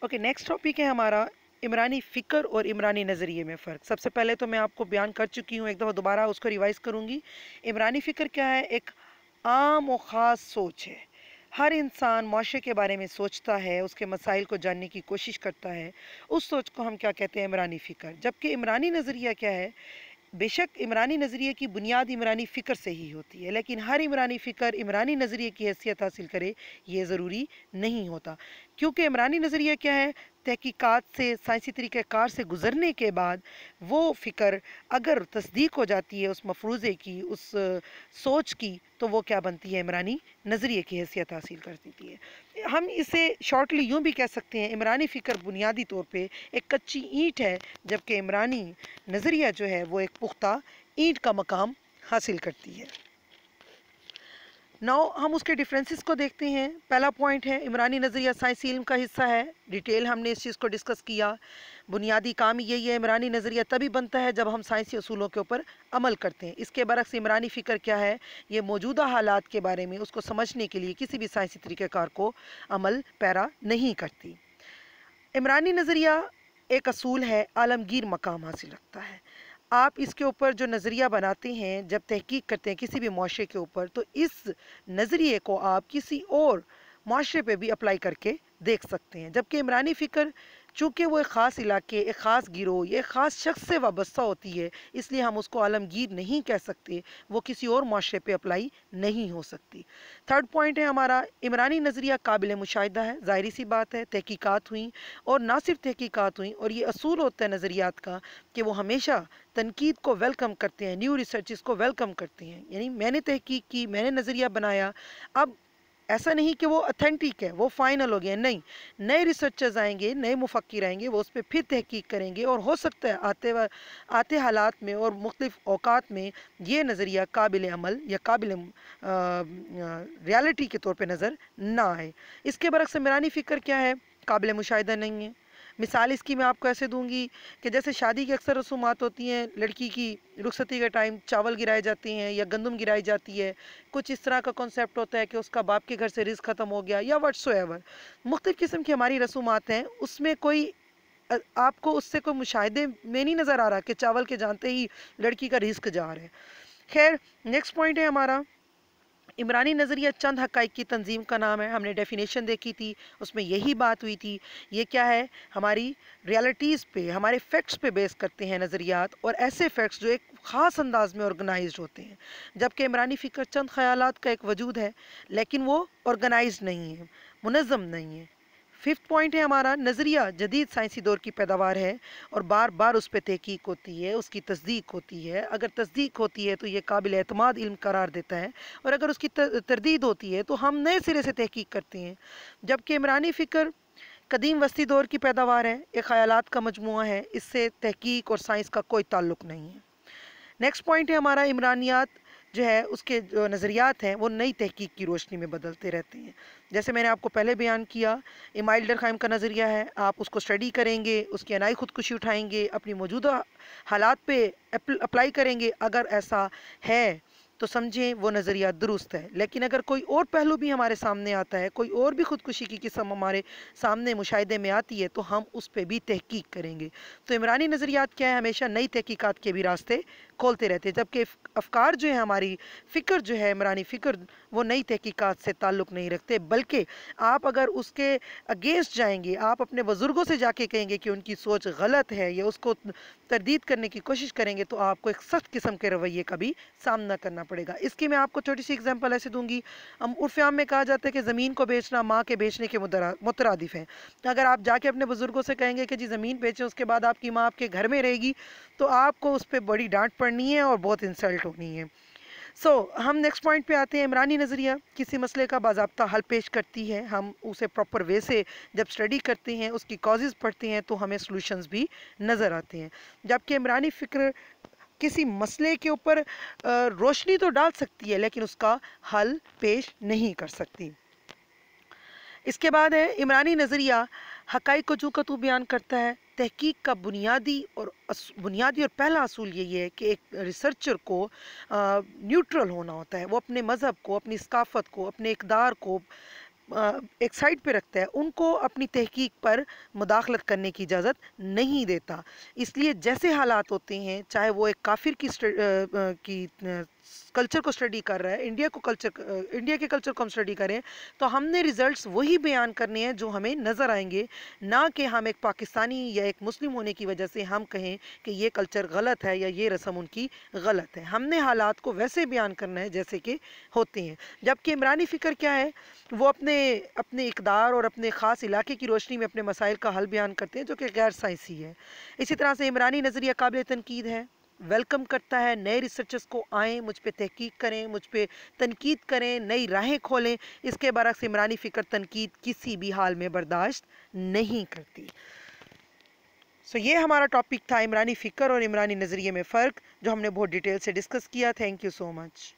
Okay, next topic है हमारा इमरानी फ़िक्र और इमरानी नज़रिए में फ़र्क। सबसे पहले तो मैं आपको बयान कर चुकी हूँ, एक दफ़ा दोबारा उसको रिवाइज़ करूँगी। इमरानी फ़िक्र क्या है? एक आम और ख़ास सोच है। हर इंसान माशरे के बारे में सोचता है, उसके मसाइल को जानने की कोशिश करता है। उस सोच को हम क्या कहते हैं? इमरानी फ़िक्र। जबकि इमरानी नज़रिया क्या है? बेशक इमरानी नज़रिए की बुनियाद इमरानी फ़िक्र से ही होती है, लेकिन हर इमरानी फ़िक्र इमरानी नज़रिए की हैसियत हासिल करे ये ज़रूरी नहीं होता। क्योंकि इमरानी नज़रिया क्या है? तहकीकात से, साइंसी तरीक़ाकार से गुज़रने के बाद वो फ़िक्र अगर तस्दीक हो जाती है उस मफरूज़े की, उस सोच की, तो वो क्या बनती है? इमरानी नज़रिए की हैसियत हासिल कर देती है। हम इसे शॉर्टली यूँ भी कह सकते हैं, इमरानी फ़िक्र बुनियादी तौर पे एक कच्ची ईंट है, जबकि इमरानी नज़रिया जो है वो एक पुख्ता ईंट का मकाम हासिल करती है। नाउ हम उसके डिफरेंसेस को देखते हैं। पहला पॉइंट है, इमरानी नज़रिया साइंसी इल्म का हिस्सा है। डिटेल हमने इस चीज़ को डिस्कस किया। बुनियादी काम यही है, इमरानी नज़रिया तभी बनता है जब हम साइंसी असूलों के ऊपर अमल करते हैं। इसके बरक्स इमरानी फ़िक्र क्या है? ये मौजूदा हालात के बारे में उसको समझने के लिए किसी भी साइंसी तरीक़ेकार को अमल पैरा नहीं करती। इमरानी नज़रिया एक असूल है, आलमगीर मकाम हासिल रखता है। आप इसके ऊपर जो नज़रिया बनाते हैं, जब तहकीक करते हैं किसी भी मुआशरे के ऊपर, तो इस नज़रिए को आप किसी और मुआशरे पे भी अप्लाई करके देख सकते हैं। जबकि इमरानी फ़िक्र चूँकि वो एक ख़ास इलाके, एक ख़ास गिरोह या एक ख़ास शख्स से वाबस्ता होती है, इसलिए हम उसको आलमगीर नहीं कह सकते, वो किसी और मुआशरे पे अप्लाई नहीं हो सकती। थर्ड पॉइंट है हमारा, इमरानी नज़रिया काबिल मुशाहिदा है। ज़ाहिर सी बात है, तहकीकात हुई और ना सिर्फ तहकीकात हुई, और ये असूल होता है नज़रियात का कि वो हमेशा तनकीद को वेलकम करते हैं, न्यू रिसर्चेस को वेलकम करते हैं। यानी मैंने तहकीक की, मैंने नज़रिया बनाया, अब ऐसा नहीं कि वो अथेंटिक है, वो फाइनल हो गया, नहीं। नए रिसर्चर्स आएंगे, नए मुफक्किर आएंगे, वो उस पर फिर तहकीक करेंगे, और हो सकता है आते हालात में और मुख्तलिफ औकात में ये नज़रिया काबिल अमल या काबिल रियलिटी के तौर पे नज़र ना आए। इसके बरक्स इमरानी फ़िक्र क्या है? काबिल मुशाहिदा नहीं है। मिसाल इसकी मैं आपको ऐसे दूंगी कि जैसे शादी की अक्सर रसूमात होती हैं, लड़की की रुखसती के टाइम चावल गिराए जाते हैं या गंदम गिराई जाती है, कुछ इस तरह का कॉन्सेप्ट होता है कि उसका बाप के घर से रिस्क ख़त्म हो गया या व्हाट्सोएवर। मुख्तलिफ़ किस्म की हमारी रसूमात हैं, उसमें कोई आपको उससे कोई मुशाहिदे में नहीं नज़र आ रहा कि चावल के जानते ही लड़की का रिस्क जा रहा है। खैर, नेक्स्ट पॉइंट है हमारा, इमरानी नज़रिया चंद हक़ाइक़ की तंजीम का नाम है। हमने डेफिनेशन देखी थी, उसमें यही बात हुई थी। ये क्या है? हमारी रियलिटीज़ पे, हमारे फैक्ट्स पे बेस करते हैं नज़रियात, और ऐसे फैक्ट्स जो एक ख़ास अंदाज में ऑर्गेनाइज्ड होते हैं। जबकि इमरानी फ़िक्र चंद ख़यालात का एक वजूद है, लेकिन वो ऑर्गेनाइज्ड नहीं है, मुनज़्ज़म नहीं है। फिफ्थ पॉइंट है हमारा, नज़रिया जदीद साइंसी दौर की पैदावार है और बार बार उस पर तहकीक होती है, उसकी तस्दीक होती है। अगर तस्दीक होती है तो ये काबिल एतमाद इल्म करार देता है, और अगर उसकी तरदीद होती है तो हम नए सिरे से तहकीक करते हैं। जबकि इमरानी फ़िक्र कदीम वस्ती दौर की पैदावार है, एक ख़यालात का मजमूआ है, इससे तहकीक और साइंस का कोई ताल्लुक़ नहीं है। नेक्स्ट पॉइंट है हमारा, इमरानियात जो है उसके जो नज़रियात हैं वो नई तहकीक की रोशनी में बदलते रहते हैं। जैसे मैंने आपको पहले बयान किया, इमाइल डरखाइम का नज़रिया है, आप उसको स्टडी करेंगे, उसकी अनाई खुदकुशी उठाएंगे, अपनी मौजूदा हालात पे अप्लाई करेंगे। अगर ऐसा है तो समझें वो नज़रिया दुरुस्त है। लेकिन अगर कोई और पहलू भी हमारे सामने आता है, कोई और भी खुदकुशी की किस्म हमारे सामने मुशाहिदे में आती है, तो हम उस पर भी तहकीक करेंगे। तो इमरानी नज़रियात क्या है? हमेशा नई तहकीकात के भी रास्ते खोलते रहते हैं। जबकि अफकार जो है, हमारी फ़िक्र जो है, इमरानी फ़िक्र, वो नई तहकीकात से ताल्लुक़ नहीं रखते, बल्कि आप अगर उसके अगेंस्ट जाएंगे, आप अपने बुज़ुर्गों से जाके कहेंगे कि उनकी सोच गलत है या उसको तरदीद करने की कोशिश करेंगे, तो आपको एक सख्त किस्म के रवैये का भी सामना करना पड़ेगा। इसकी मैं आपको छोटी सी एग्जांपल ऐसे दूंगी। हम उर्फ़ आम में कहा जाता है कि ज़मीन को बेचना माँ के बेचने के मुतरादिफ है। अगर आप जाके अपने बुज़ुर्गों से कहेंगे कि जी ज़मीन बेचें, उसके बाद आपकी माँ आपके घर में रहेगी, तो आपको उस पर बड़ी डांट पड़नी है और बहुत इंसल्ट होनी है। हम नेक्स्ट पॉइंट पे आते हैं। इमरानी नज़रिया किसी मसले का बाज़ाब्ता हल पेश करती है। हम उसे प्रॉपर वे से जब स्टडी करते हैं, उसकी कॉजेज़ पढ़ते हैं, तो हमें सॉल्यूशंस भी नज़र आते हैं। जबकि इमरानी फ़िक्र किसी मसले के ऊपर रोशनी तो डाल सकती है, लेकिन उसका हल पेश नहीं कर सकती। इसके बाद है, इमरानी नज़रिया हक़ाइक़ को जू का तू बयान करता है। तहकीक का बुनियादी और पहला असूल यही है कि एक रिसर्चर को न्यूट्रल होना होता है। वो अपने मज़हब को, अपनी सकाफ़त को, अपने इक़दार को ایک سائڈ پہ رکھتا ہے، ان کو اپنی تحقیق پر مداخلت کرنے کی اجازت نہیں دیتا۔ اس لیے جیسے حالات ہوتے ہیں، چاہے وہ ایک کافر کی کلچر کو اسٹڈی کر رہا ہے، انڈیا کے کلچر کو ہم اسٹڈی کریں، تو ہم نے ریزلٹس وہی بیان کرنے ہیں جو ہمیں نظر آئیں گے، نہ کہ ہم ایک پاکستانی یا ایک مسلم ہونے کی وجہ سے ہم کہیں کہ یہ کلچر غلط ہے یا یہ رسم ان کی غلط ہے۔ ہم نے حالات کو ویسے بیان کرنا ہے جیسے کہ ہوتے ہیں۔ جبکہ عمرانی فکر کیا ہے؟ وہ اپنے اقدار اور اپنے خاص علاقے کی روشنی میں اپنے مسائل کا حل بیان کرتے ہیں، جو کہ غیر سائنسی ہے۔ اسی طرح سے عمرانی نظریہ قابل تنقید ہے، ویلکم کرتا ہے نئے ریسرچرز کو، آئیں مجھ پہ تحقیق کریں، مجھ پہ تنقید کریں، نئی راہیں کھولیں۔ اس کے برعکس عمرانی فکر تنقید کسی بھی حال میں برداشت نہیں کرتی۔ یہ ہمارا ٹاپک تھا عمرانی فکر اور عمرانی نظریے میں فرق، جو ہم نے بہت ڈیٹیل سے ڈسکس کیا۔ Thank you so much.